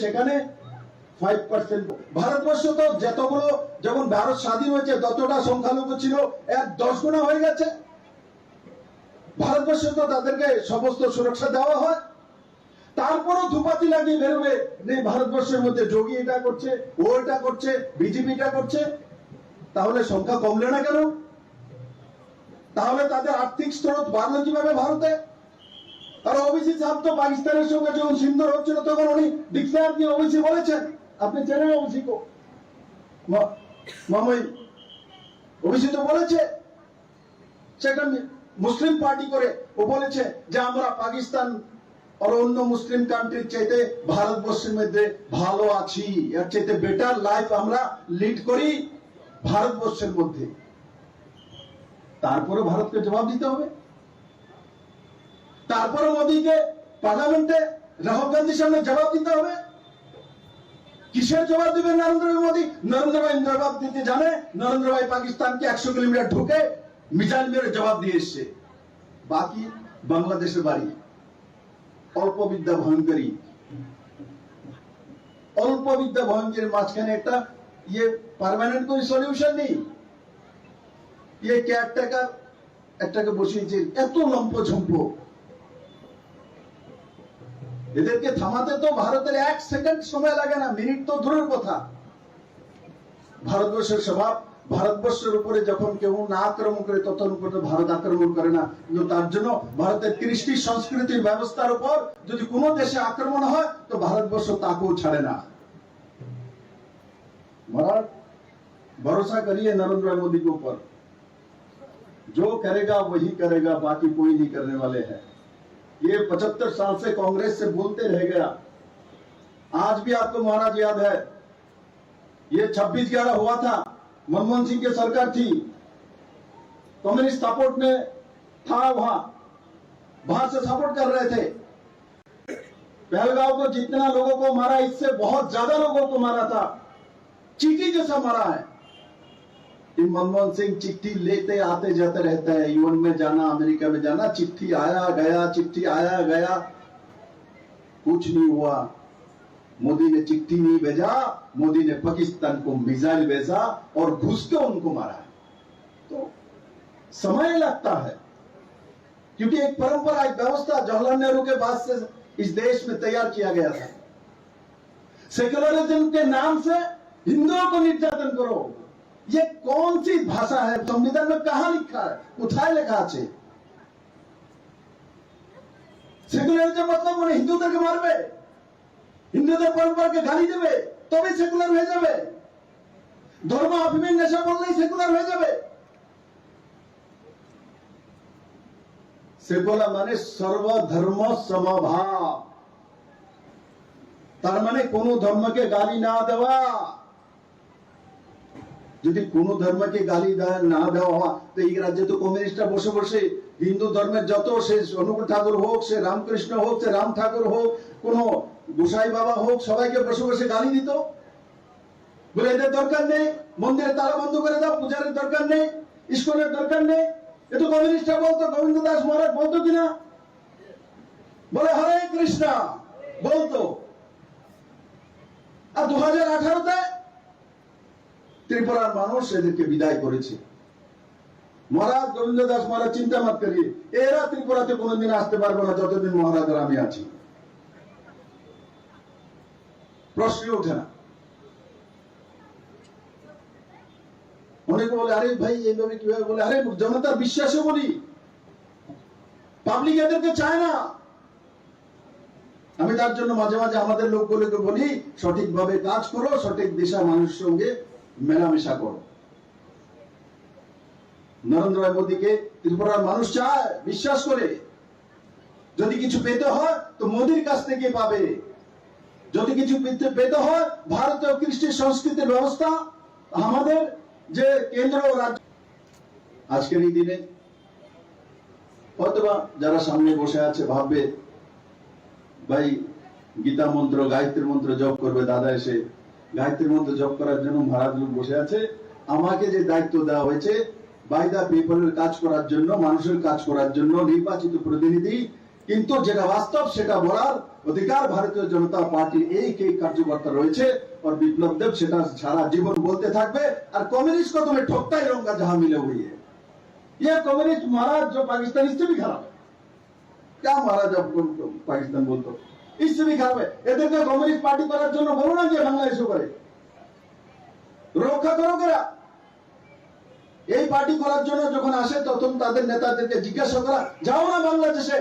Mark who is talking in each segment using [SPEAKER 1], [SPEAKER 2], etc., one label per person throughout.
[SPEAKER 1] সেখানে 5%। ভারতবর্ষ তো যতগুলো যখন ভারত স্বাধীন হয়েছে ততটা সংখ্যালঘু ছিল, এর 10 গুণা হয়ে গেছে। ভারতবর্ষ তো তাদেরকে সমস্ত সুরক্ষা দেওয়া হয়, তারপরও ধুপাতি লাগিয়ে বেরোবে ভারতবর্ষের মধ্যে যোগী এটা করছে, ও এটা করছে, বিজেপি এটা করছে। তাহলে সংখ্যা কমলে না কেন? তাহলে তাদের আর্থিক স্রোত বাড়লো কিভাবে ভারতে? আর ওবিসি সাহেব তো পাকিস্তানের সঙ্গে যখন সিন্ধুর হচ্ছিল তখন উনি ডিক্লেয়ার দিয়ে ওবিসি বলেছেন। আপনি চেনেন ওবিসি কো? মামুই ওবিসি তো বলেছে, সেটা মুসলিম পার্টি করে ও বলেছে যে আমরা পাকিস্তান আর অন্য মুসলিম কান্ট্রির চাইতে ভারতবর্ষের মধ্যে ভালো আছি, এর চাইতে বেটার লাইফ আমরা লিড করি ভারতবর্ষের মধ্যে। তারপরে ভারতকে জবাব দিতে হবে। তারপরে মোদীকে পার্লামেন্টে রাহুল গান্ধীর সামনে জবাব দিতে হবে। কিসের জবাব দিবেন নরেন্দ্র মোদী? নরেন্দ্র ভাই জবাব দিতে জানে। নরেন্দ্র ভাই পাকিস্তানকে 100 কিলোমিটার ঢুকে মিসাইল মেরে জবাব দিয়ে এসছে। বাকি বাংলাদেশের বাড়ি অল্প বিদ্যা ভয়ঙ্করী, অল্প বিদ্যা ভয়ঙ্করীর মাঝখানে একটা ইয়ে পার্মানেন্ট কোন সলিউশন নেই। ইয়ে কেয়ারটেকার একটাকে বসিয়েছে, এত লম্প ঝম্প। এদেরকে থামাতে তো ভারতের 1 সেকেন্ড সময় লাগে না, মিনিট তো দূরের কথা। ভারতবর্ষের স্বভাব, ভারতবর্ষের উপরে যখন কেউ না আক্রমণ করে তখন ভারত আক্রমণ করে না। কিন্তু তার জন্য ভারতের 30টি সংস্কৃতির ব্যবস্থার উপর যদি কোনো দেশে আক্রমণ হয় তো ভারতবর্ষ তাকেও ছাড়ে না। महाराज भरोसा करिए नरेंद्र मोदी के ऊपर, जो करेगा वही करेगा, बाकी कोई नहीं करने वाले हैं। ये 75 साल से कांग्रेस से बोलते रह गया। आज भी आपको महाराज याद है, ये 26/11 हुआ था, मनमोहन सिंह की सरकार थी, कम्युनिस्ट सपोर्ट में था, वहां से सपोर्ट कर रहे थे। पहलगांव को जितना लोगों को मारा, इससे बहुत ज्यादा लोगों को मारा था, चीटी जैसा मारा है। मनमोहन सिंह चिट्ठी लेते आते जाते रहता है, यूएन में जाना, अमेरिका में जाना, चिट्ठी आया गया, चिट्ठी आया गया, कुछ नहीं हुआ। मोदी ने चिट्ठी नहीं भेजा, मोदी ने पाकिस्तान को मिसाइल भेजा और घुस के उनको मारा है। तो समय लगता है, क्योंकि एक परंपरा, एक व्यवस्था जवाहरलाल नेहरू के बाद से इस देश में तैयार किया गया था। सेक्युलरिज्म के नाम से हिंदुओं को निर्यातन करो, ये कौन सी भाषा है? संविधान में कहां लिखा है? उठाए लिखा আছে সেকুলারিজম मतलब উনি হিন্দুদেরকে মারবে, হিন্দুদের পরম্পরাকে গালি দেবে, তবে সেকুলার হয়ে যাবে। ধর্ম অভিমান নেশা বললেই সেকুলার হয়ে যাবে। সেকুলার মানে সর্বধর্ম সমভাব, তার মানে কোন ধর্মকে গালি না দেওয়া। যদি কোন ধর্মকে গালি না দেওয়া হয় তো এই রাজ্যে তো কমিউনিস্টরা বসে বসে হিন্দু ধর্মের যত, সে অনুকূল ঠাকুর হোক, সে রামকৃষ্ণ হোক, সে রাম ঠাকুর হোক, কোন গোসাই বাবা হোক, সবাইকে বসে বসে গালি দিত। বলে এদের দরকার নেই, মন্দিরে তালা বন্ধ করে দাও, পূজারের দরকার নেই, ইস্কনের দরকার নেই। এ তো কমিউনিস্টরা বলতো, গোবিন্দ দাস মহারাজ বলতো কিনা? বলে হরে কৃষ্ণ বলতো। আর 2018-তে त्रिपुरा মানুষ এদেরকে বিদায় করেছে। মহারাজ গোবিন্দ দাস মহারাজ চিন্তা মত করিয়ে, এরা ত্রিপুরাতে কোনোদিন আসতে পারবে না যতদিন মহারাজ আর আমি আছি। প্রশ্ন ওঠে না। অনেকে বলে আরে ভাই এইভাবে কিভাবে বলে, আরে জনতার বিশ্বাসও বলি, পাবলিক এদেরকে চায় না। আমি তার জন্য মাঝে মাঝে আমাদের লোকগুলোকে বলি সঠিকভাবে কাজ করো, সঠিক দিশা মানুষের সঙ্গে মেলামেশা করো। নরেন্দ্র মোদীকে ত্রিপুরার মানুষ চায়, বিশ্বাস করে। যদি কিছু পেতে হয় তো মোদীর কাছ থেকে পাবে, যদি কিছু পেতে হয় ভারতীয় কৃষ্টি সংস্কৃতির ব্যবস্থা, আমাদের যে কেন্দ্র রাজ্য। আজকের এই দিনে হয়তোবা যারা সামনে বসে আছে ভাববে ভাই গীতা মন্ত্র, গায়ত্রী মন্ত্র জপ করবে, দাদা এসে গায়ত্রী মন্ত্র জপ করার জন্য মহারাজ লোক বসে আছে। আমাকে যে দায়িত্ব দেওয়া হয়েছে বাই দা পিপলের কাজ করার জন্য, মানুষের কাজ করার জন্য, নির্বাচিত প্রতিনিধি, কিন্তু যেটা বাস্তব সেটা বলার অধিকার ভারতীয় জনতা পার্টির এই কার্যকর্তা রয়েছে और विप्लव देव সেটা সারা জীবন বলতে থাকবে আর कम्युनिस्ट को तो मैं ठोकता ही रहूंगा जहां मिले हुई है ये कम्युनिस्ट महाराज जो पाकिस्तान इससे भी खराब है क्या महाराज जब पाकिस्तान बोलते इससे भी खराब है এদেরকে কমিউনিস্ট পার্টি করার জন্য বলো না যে বাংলাদেশে করে রক্ষা করো কেরা এই পার্টি করার জন্য যখন আসে তখন তাদের নেতাদেরকে জিজ্ঞাসা করা যাও না বাংলাদেশে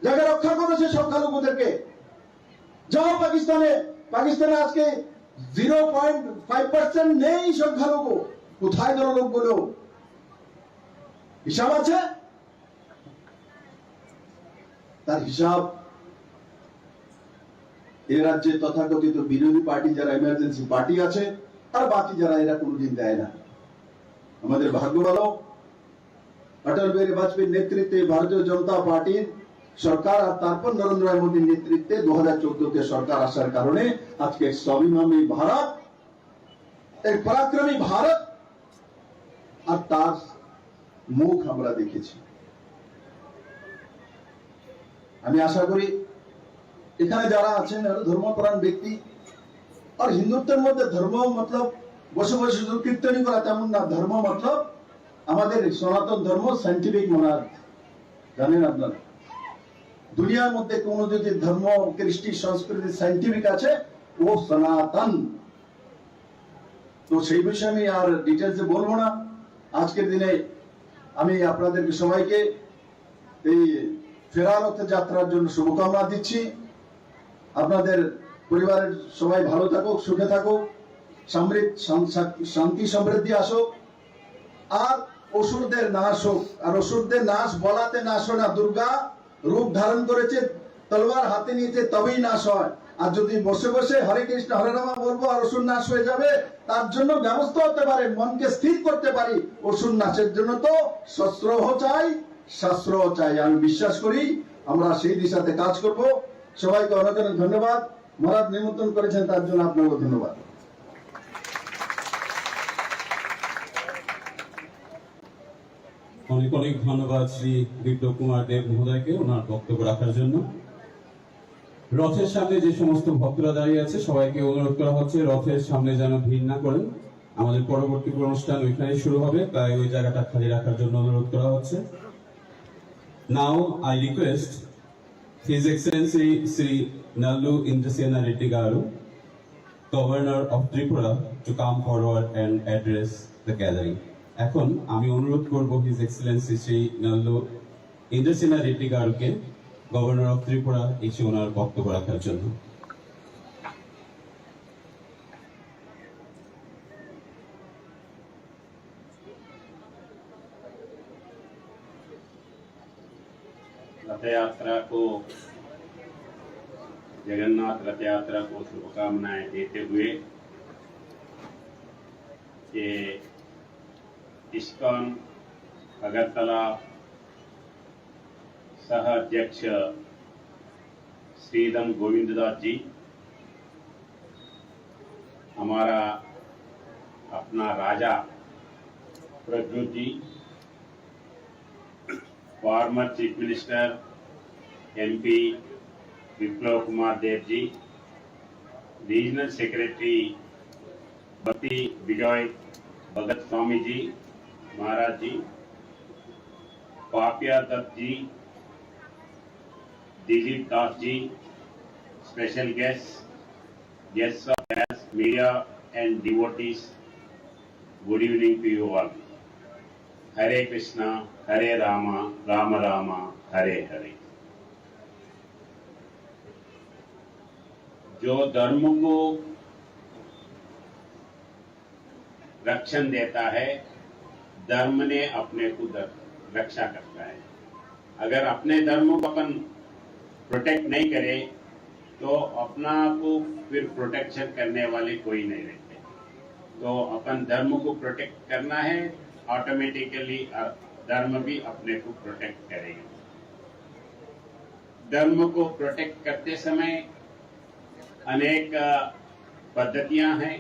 [SPEAKER 1] জায়গা রক্ষা করো সে সংখ্যালঘুদেরকে যাও পাকিস্তানে আজকে 0.5% নেই সংখ্যালঘু কোথায় গেল লোকগুলো হিসাব আছে তার হিসাব এই রাজ্যে তথাকথিত বিরোধী পার্টি যারা ইমার্জেন্সি পার্টি আছে আর বাকি যারা এরা কোনোদিন দেয় না আমাদের ভাগ্য ভালো অটল বিহারী বাজপেয়ীর নেতৃত্বে ভারতীয় জনতা পার্টির সরকার আর তারপর নরেন্দ্র মোদীর নেতৃত্বে 2014 সরকার আসার কারণে আজকে স্বাভিমানী ভারত এক পরাক্রমী ভারত আর তার মুখ আমরা দেখেছি আমি আশা করি এখানে যারা আছেন ধর্মপ্রাণ ব্যক্তি আর হিন্দুত্বের মধ্যে ধর্ম মতলব বসে বসে কীর্তনী করা তেমন না ধর্ম মতলব আমাদের সনাতন ধর্ম সায়েন্টিফিক মানা জানেন আপনারা দুনিয়ার মধ্যে কোন যদি ধর্ম কৃষ্টি সংস্কৃতি সায়েন্টিফিক আছে ও সনাতন তো সেই বিষয়ে আমি আর ডিটেইলসে বলবো না আজকের দিনে আমি আপনাদেরকে সবাইকে এই ফেরার যাত্রার জন্য শুভকামনা দিচ্ছি আপনাদের পরিবারের সবাই ভালো থাকুক সুখে থাকুক শান্তি সমৃদ্ধি আসুক আর অসুরদের নাশ হোক আর অসুরদের নাশ বলাতে নাশ হয় না দুর্গা রূপ ধারণ করেছে তলোয়ার হাতে নিয়েছে তবেই নাশ হয় আর যদি বসে বসে হরে কৃষ্ণ হরে রাম বলবো আর অসুর নাশ হয়ে যাবে তার জন্য ব্যবস্থা হতে পারে মনকে স্থির করতে পারি অসুর নাশের জন্য তো শস্ত্রও চাই শাস্ত্রও চাই আমি বিশ্বাস করি আমরা সেই দিশাতে কাজ করব সবাইকে অনেক অনেক ধন্যবাদ মহারাজ নিমন্ত্রণ করেছেন তার জন্য আপনাকে ধন্যবাদ
[SPEAKER 2] অনেক অনেক ধন্যবাদ শ্রী বিপ্লব কুমার দেব মহোদয়কে ওনার বক্তব্য রাখার জন্য রথের সামনে যে সমস্ত ভক্তরা দাঁড়িয়ে আছে সবাইকে অনুরোধ করা হচ্ছে রথের সামনে যেন ভিড় না করেন আমাদের পরবর্তী অনুষ্ঠান ওইখানে শুরু হবে তাই ওই জায়গাটা খালি রাখার জন্য অনুরোধ করা হচ্ছে now I request His Excellency Sri Nallu Indrasena Reddy Garu, Governor of Tripura, to come forward and address the gathering. এখন আমি অনুরোধ করব His Excellency Sri Nallu Indrasena Reddy Garuকে গভর্নর অফ ত্রিপুরা এসে ওনার বক্তব্য রাখার জন্য
[SPEAKER 3] रथ यात्रा को जगन्नाथ रथ यात्रा को शुभकामनाएं देते हुए ये इस्कॉन अगरतला सह अध्यक्ष श्रीधम गोविंददास जी हमारा अपना राजा Prajwal ji former chief minister MP Biplab Kumar Deb ji regional secretary Bhakti Vijay Bhagat Swami ji Maharaj ji Papiya Dutt ji Dilip Das ji special guest of media and devotees good evening to you all Hare Krishna Hare Rama Ram Rama Hare Hare जो धर्म को रक्षण देता है धर्म ने अपने को रक्षा करता है अगर अपने धर्म को अपन प्रोटेक्ट नहीं करे तो अपना को फिर प्रोटेक्शन करने वाले कोई नहीं रहते तो अपन धर्म को प्रोटेक्ट करना है ऑटोमेटिकली धर्म भी अपने को प्रोटेक्ट करेगा धर्म को प्रोटेक्ट करते समय अनेक पद्धतियां हैं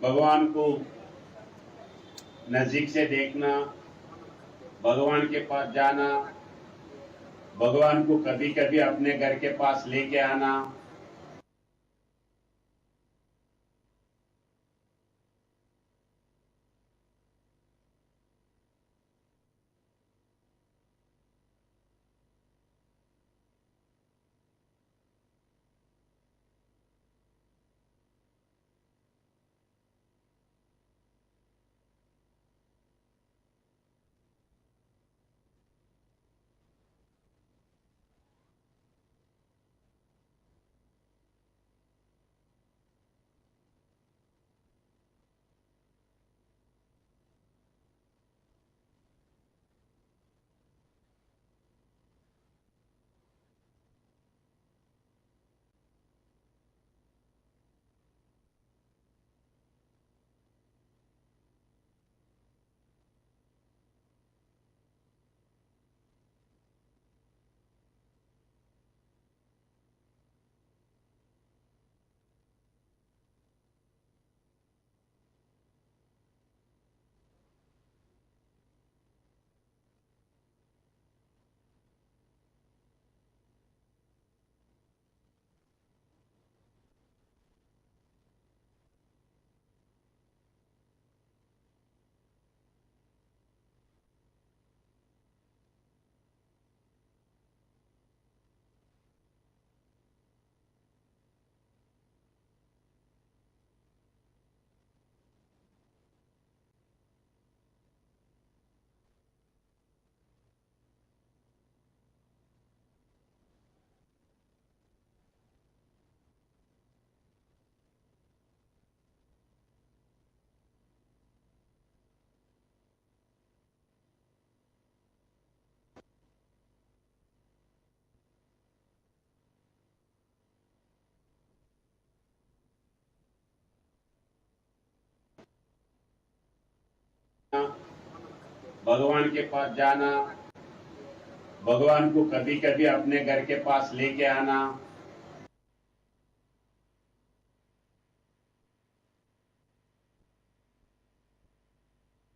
[SPEAKER 3] भगवान को नजदीक से देखना भगवान के पास जाना, भगवान को कभी कभी अपने घर के पास लेके आना, भगवान के पास जाना, भगवान को कभी कभी अपने घर के पास लेके आना,